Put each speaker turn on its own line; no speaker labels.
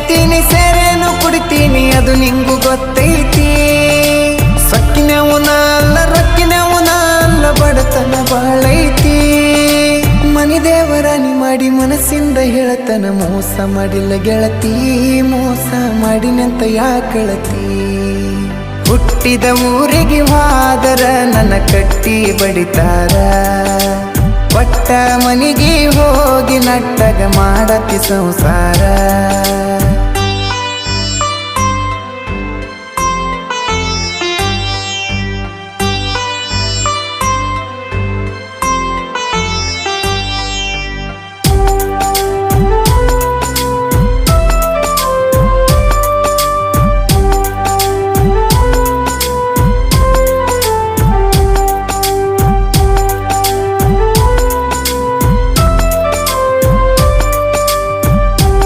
ತಿಂತೀನಿ ಸೇರೇನು ಕುಡಿತೀನಿ ಅದು ನಿಂಗೂ ಗೊತ್ತೈತಿ ಸಕ್ಕಿನವನ ಅಲ್ಲ ರಕ್ಕಿನವನ ಅಲ್ಲ ಬಡತನ ಬಾಳೈತಿ ಮನಿ ದೇವರಾಣಿ ಮಾಡಿ ಮನಸ್ಸಿಂದ ಹೇಳತನ ಮೋಸ ಮಾಡಿಲ್ಲ ಗೆಳತಿ ಮೋಸ ಮಾಡಿನಂತ ಯಾಕಳತಿ ಹುಟ್ಟಿದ ಊರಿಗೆ ಹೋದರ ನನ್ನ ಕಟ್ಟಿ ಬಡಿತಾರ ಒಟ್ಟ ಮನಿಗೆ ಹೋಗಿ ನಟ್ಟಗ ಮಾಡತಿ ಸಂಸಾರ